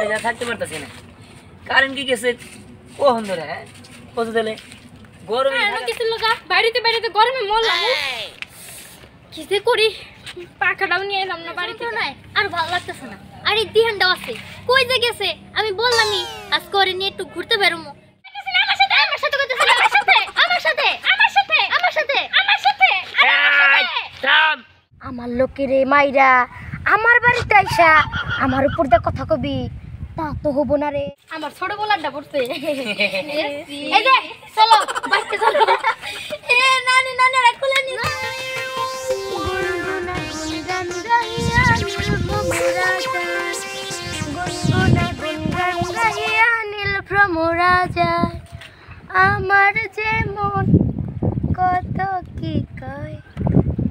বাড়ি যা থাকতে পারতেছি না। কারেন্ট কি গেছে কখন ধরে? হ্যাঁ কত দিলে গরমে কিছু লোক বাড়িতে বাড়িতে গরমে মরলাম। কি যে করি, পাখাটাও নিয়ে এলাম না বাড়িতে। নাই আর ভালো লাগতেছে না। আর এই দিহানটাও আছে, কই যে গেছে? আমি বললামই আজ করে নিয়ে একটু ঘুরতে বেরোবো। আমার সাথে আমার সাথে করতেছে, আমার সাথে আমার সাথে আমার সাথে আমার সাথে আমার সাথে। থাম। আমার লোকেরে মাইরা আমার বাড়িতে আইসা আমার উপর দিয়ে কথা কবি, তা তো হবো না রে। আমার ছোট বলারটা পড়ছে। এই যে চলো বাইতে চলো। এ নানি নানি রাখলে নি। গুনগুনা গুনগান গাইয়া নীল ভ্রমরা যায়, আমার যে মন কত কি কয়,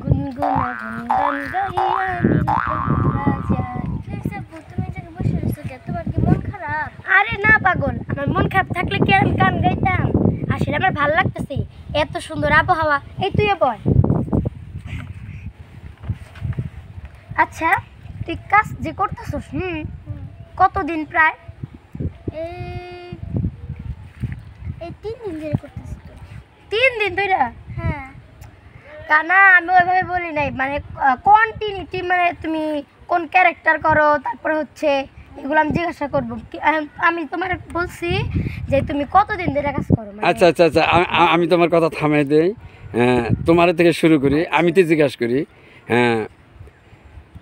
গুনগুনা গুনগান গাইয়া নীল ভ্রমরা যায়। আরে না পাগল, আমার মন খারাপ থাকলে কি আমি গান গাইতাম? আসলে আমার ভালো লাগতেছে, এত সুন্দর আবহাওয়া। এই তুইও বল। আচ্ছা তুই কাজ যে করতেছস কতদিন? প্রায় এই 3 দিন ধরে করতেছি। 3 দিন ধরে? হ্যাঁ। কানা আমি ওইভাবে বলি নাই, মানে কন্টিনিউটি, মানে তুমি কোন ক্যারেক্টার করো, তারপরে হচ্ছে এগুলো আমি জিজ্ঞাসা করবো। আমি তোমার বলছি যে তুমি কতদিন ধরে কাজ করো। আচ্ছা আচ্ছা আচ্ছা, আমি তোমার কথা থামাই দেই। তোমার থেকে শুরু করি, আমি তো জিজ্ঞাসা করি। হ্যাঁ,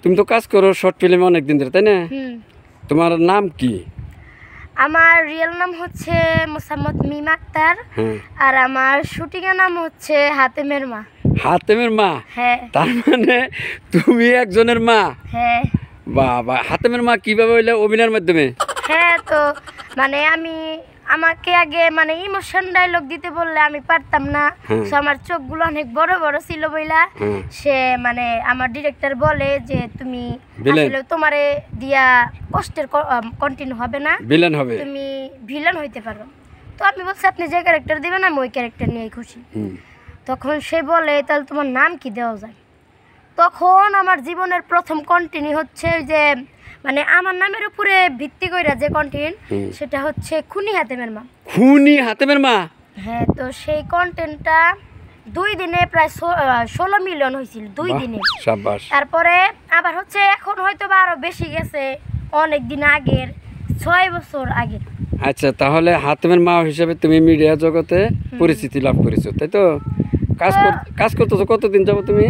তুমি তো কাজ করো শর্ট ফিল্মে অনেক দিন ধরে, তাই না? তোমার নাম কি? আমার রিয়েল নাম হচ্ছে মোসাম্মদ মিম আক্তার, আর আমার শুটিং এর নাম হচ্ছে হাতেমের মা। হাতেমের মা? হ্যাঁ। তার মানে তুমি একজনের মা? হ্যাঁ। বাবা, হাতেমের মা কিভাবে হইলে? অভিনয়ের মাধ্যমে? হ্যাঁ, তো মানে আমাকে আগে মানে ইমোশন ডায়লগ দিতে বললে আমি পারতাম না। তো আমার চোখগুলো অনেক বড় বড় ছিল বইলা সে মানে আমার ডিরেক্টর বলে যে তুমি আসলে তোমারে দিয়া কষ্টের কন্টিনিউ হবে না, ভিলেন হবে, তুমি ভিলেন হইতে পারো। তো আমি বলছি আপনি যে ক্যারেক্টার দিবেন আমি ওই ক্যারেক্টার নিয়েই খুশি। তখন সে বলে তাহলে তোমার নাম কি দেওয়া যায়? তখন আমার জীবনের প্রথম কন্টিনিউ হচ্ছে যে মানে আমার নামের উপরে ভিত্তি কইরা যে কন্টেন্ট, সেটা হচ্ছে খুনি হাতেমের মা। খুনি হাতেমের মা? হ্যাঁ, তো সেই কন্টেন্টটা 2 দিনে প্রায় 16 মিলিয়ন হয়েছিল 2 দিনে। শাবাশ। তারপরে আবার হচ্ছে এখন হয়তো বা আরো বেশি গেছে, অনেক দিন আগের, 6 বছর আগে। আচ্ছা, তাহলে হাতেমের মা হিসেবে তুমি মিডিয়া জগতে পরিচিতি লাভ করেছো, তাই তো? কাজ করতেছো কতদিন যাবো তুমি?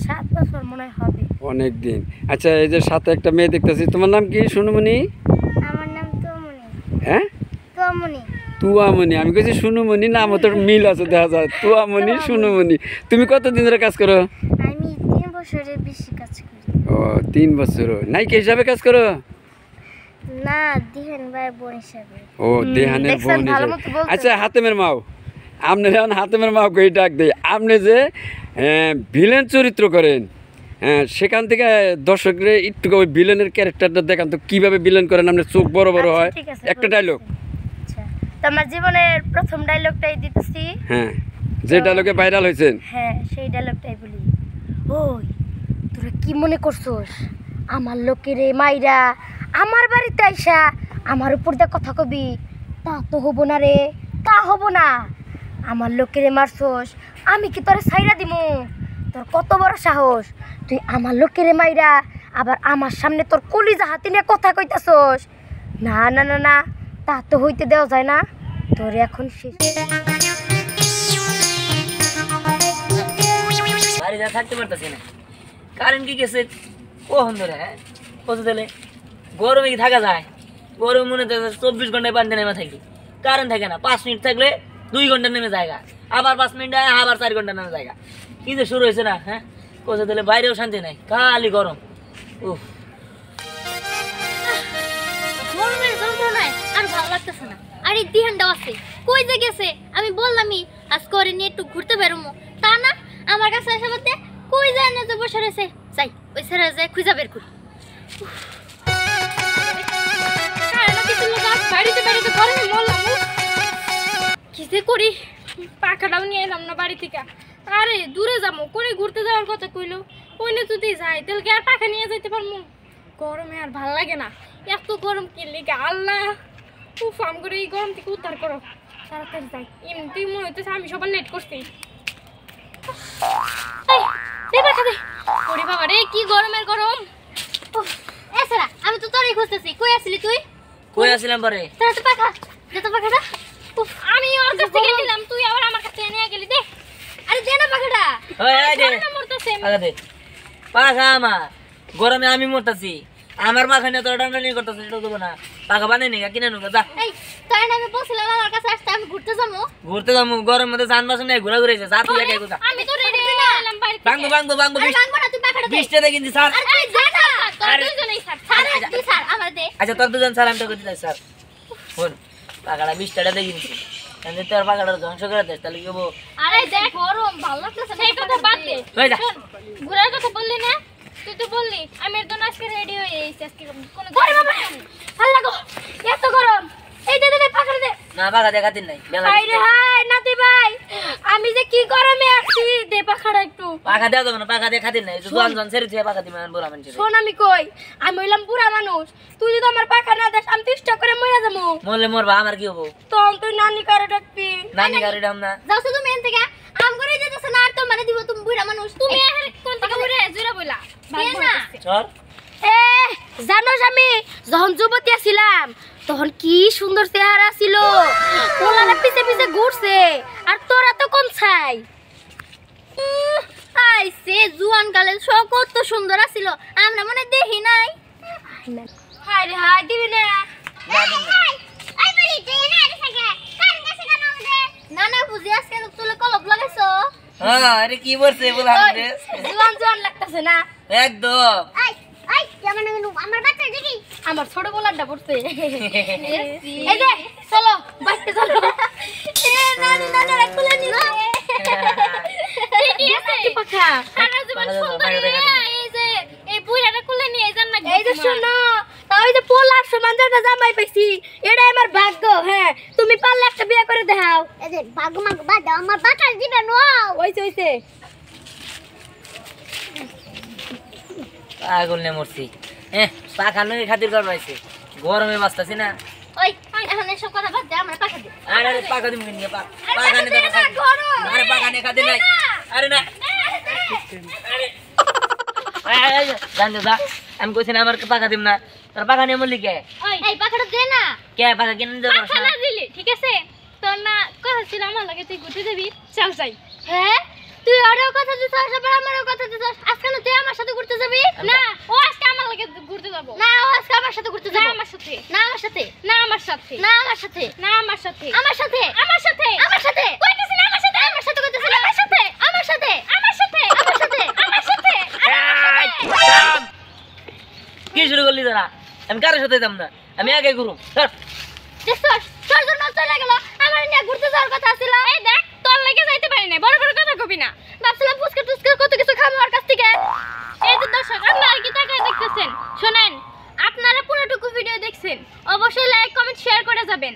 7 বছর মনে হবে। অনেক দিন। আচ্ছা, এই যে সাথে একটা মেয়ে দেখতেছি, তোমার নাম কি সোনুমণি? আমার নাম তুয়ামণি। হ্যাঁ, তুয়ামণি। তুয়ামণি? আমি কইছি সোনুমণি, নাম তো মিল আছে দেখা যায়। তুয়ামণি, সোনুমণি। তুমি কতদিন ধরে কাজ করো? আমি 3 বছরের বেশি কাজ করি। ও, 3 বছর। নায়িকা হিসাবে কাজ করো? না, দিহান ভাই বোন হিসাবে। ও, দেহানের বোন হিসাবে। আচ্ছা, হাতেমের মাও, আপনি যখন হাতেমের মাও কই ডাক দেয়, আপনি যে ভিলেন চরিত্র করেন, সেখান থেকে দর্শকরা একটু ওই ভিলেনের ক্যারেক্টারটা দেখান তো, কিভাবে ভিলেন করেন? আপনার চোখ বড় বড় হয়, একটা ডায়লগ। আচ্ছা, তো আমার জীবনের প্রথম ডায়লগটাই দিতেছি। হ্যাঁ, যে ডায়লগে ভাইরাল হয়েছেন। হ্যাঁ, সেই ডায়লগটাই বলি। ওই তোরা কি মনে করছস আমার লোকেরে মাইরা আমার বাড়িতে আইসা আমার উপর দিয়ে কথা কবি, তা তো হবো না রে, তা হবো না। আমার লোকেরে মারছস, আমি কি তোরে ছাইরা দিমু? তোর কত বড় সাহস, তুই আমার লোকেরে মাইরা আবার আমার সামনে তোর কলিজা হাতে নিয়ে কথা কইতাছস? না না না না, তা তো হইতে দেওয়া যায় না। তোর এখন শেষ। বাড়ি যা থাকতে পারতেছি না। কারেন্ট কি গেছে কখন ধরে? হ্যাঁ কত দিলে গরমে কি থাকা যায়? গরমে মনে হয় 24 ঘন্টায় পানিতে নেমে থাকি, কারেন্ট থাকে না। 5 মিনিট থাকলে 2 ঘন্টা নেমে যায়, আবার 5 মিনিট আবার 4 ঘন্টা নেমে যায়। কি যে শুরু হয়েছে না? হ্যাঁ কোথাও দিলে বাইরেও শান্তি নাই, খালি গরম। উফ, গরমের যন্ত্রণায় আর ভালো লাগতেছে না। আর এই দিহানটাও আছে, কই যে গেছে? আমি বললামই আজ করে নিয়ে একটু ঘুরতে বেরোবো, তা না আমার কাছে এসে বলতে কই যায় না, যে বসে রয়েছে। যাই ওই ছেড়ে যায় খুঁজা বের করি। বাড়িতে বাড়িতে গরমে মরলাম। কি যে করি, পাখাটাও নিয়ে এলাম না বাড়ি থেকে। আরে দূরে যাবো করে ঘুরতে যাওয়ার কথা কইলো, কইলে যদি যাই তাহলে কি আর পাখা নিয়ে যাইতে পারবো? গরমে আর ভাল লাগে না, এত গরম কি লেগে আল্লাহ। উফ, আম করে এই গরম থেকে উদ্ধার করো, তাড়াতাড়ি যাই। এমনিতেই মনে হইতেছে আমি সবার লেট করছি। ওরে বাবা রে, কি গরমের গরম। এছাড়া আমি তো তোরই খুঁজতেছি, কই আসলি তুই? কই আসলাম পরে তোর তো পাখা, দে তো পাখাটা। উফ, আমি ওর কাছ থেকে নিলাম, তুই আবার আমার কাছে নিয়ে গেলি। দে, আরে দে না পাখাটা। ওই দে গরমে মরতেছে। পাখা দে। পাখা আমার গরমে আমি মরতাছি, আমার পাখা নিয়ে তোর ডান্ডা নিয়ে করতেছিস, এটা দেবো না। পাখা বানিয়ে নিগা, কিনে নুকা যা। এই তাই না আমি বলছিলাম আমার কাছে আসতে, আমি ঘুরতে যাবো। ঘুরতে যাবো, গরম মধ্যে যান বাসন নেই, ঘোরা ঘুরেছে, যা তুই একাই কোথা। আমি তো রেডি হলাম বাড়ি থেকে। বাংবো বাংবো বাংবো আরে ভাঙবো না, তুই পাখাটা দে। 20 টাকা কিনছি স্যার। আরে তুই দে না। তোরা আরে- দুইজনেই ছাড়। আরে তুই স্যার আমার দে। আচ্ছা তোর দুজন স্যার, আমি তো করতে স্যার। শোন, পাখাটা 20 টাকা দিয়ে কিনছি, কিন্তু তোর পাখাটা ধ্বংস করে দিস, তাহলে কি হবো? আরে দেখ, গরম ভালো লাগতেছে না, সেই কথা বাদ দে। হয়ে যা। শোন, ঘোরার কথা বললি না, তুই তো বললি আমি এর জন্য আজকে রেডি হয়ে এসেছি। আজকে কোনো আরে বাবা, আল্লাহ গো, এত গরম। এই দে দে দে পাখাটা দে। না পাখা দেখাতিন নাই, বেলা হাই রে হাই নাতি ভাই, আমি যে কি গরমে আছি, দে পাখাটা একটু। পাখা দেওয়া যাবে না, পাখা দেখাতিন নাই, জোয়ান জোয়ান ছেড়ে দিয়ে পাখা দিবে বড় মানুষের। শোন আমি কই, আমি হইলাম বুড়া মানুষ, তুই যদি আমার পাখা না দেস আমি 30 টাকা করে মরে যাবো। মরলে মরবা, আমার কি হবো? তখন তুই নানি কারে ডাকবি। নানি গাড়ি দাম না। যাও তো তুমি এন থেকে, আম করে যেতেছ না আর তো মানে দিব, তুমি বুড়া মানুষ। তুমি এখন কোন থেকে ঘুরে জুরা বইলা দে না। চল এ জানোস আমি যখন যুবতী ছিলাম তখন কি সুন্দর চেহারা ছিল, পোলারা পিছে পিছে ঘুরছে, আর তোরা তো কোন ছাই। আইছে জুয়ান কালে সব কত সুন্দর আছিল, আমরা মনে দেখি নাই। হাই রে হাই দিবি না। না না বুঝি আজকে তুলে কলপ লাগাইছো। হ্যাঁ, আরে কি বলছে বলা রে? জুয়ান জুয়ান লাগতেছে না একদম। আমার ছোট গোলারটা পড়ছে। এই যে চলো বাইরে চলো। এ নানি নানি রাখলে নি না। ঠিকই আছে। পাখা সারা জীবন সুন্দর এই যে এই বুইড়াটা খুলে নিয়ে যান না। এই যে শোনো, ওই যে পোলার সমান যেটা জামাই পাইছি, এটাই আমার ভাগ্য। হ্যাঁ তুমি পারলে একটা বিয়ে করে দাও। এই যে ভাগ্য মাগ বাদ দাও, আমার বাটার দিবে নো। ওইছে ওইছে পাগল নে মরছি। পাখা নই খাতির কর পাইছে, গরমে বাঁচতাছি না। ওই এখন এসব কথা বাদ দে, আমার পাখা দে। আরে পাখা দিম কিনে পাখা নে দেখা। আরে পাখা নে খাতির নাই। আরে না, আরে আরে জান দা, আমি কইছি না আমার পাখা দিম না, তোর পাখা নিয়ে মরলি কে? এই পাখাটা দে না। কে পাখা কিনে দেব না? খানা দিলি ঠিক আছে, তোর না কথা ছিল আমার লাগে তুই ঘুরতে যাবি, চল যাই। হ্যাঁ তুই আরও কথা দিছস, আবার আমারও কথা দিছস। আজকে না তুই আমার সাথে ঘুরতে যাবি? না, ও আজকে আমার লাগে ঘুরতে যাবো। না ও আজকে আমার সাথে ঘুরতে না যাবে। আমার সাথে, না আমার সাথে, না আমার সাথে, না আমার সাথে, না আমার সাথে, আমার সাথে, আমার সাথে, আমার সাথে কইতেছি না আমার সাথে, আমার সাথে কইতেছিস আমার সাথে, আমার সাথে, আমার সাথে, আমার সাথে, আমার সাথে। কি শুরু করলি তোরা? আমি কারোর সাথে যাম না, আমি আগে ঘুরুম। দেখছস তোর জন্য চলে গেল, আমার নিয়ে ঘুরতে যাওয়ার কথা ছিল। এই দেখ, তোর লাগে যাইতে পারি না, বড় বড় কথা কবি না। ভাবছিলাম ফুচকা টুচকা কত কিছু খাবো ওর কাছ থেকে। এই যে দর্শক, আপনারা কি তাকায় দেখতেছেন? শোনেন, আপনারা পুরোটুকু ভিডিও দেখছেন, অবশ্যই লাইক কমেন্ট শেয়ার করে যাবেন।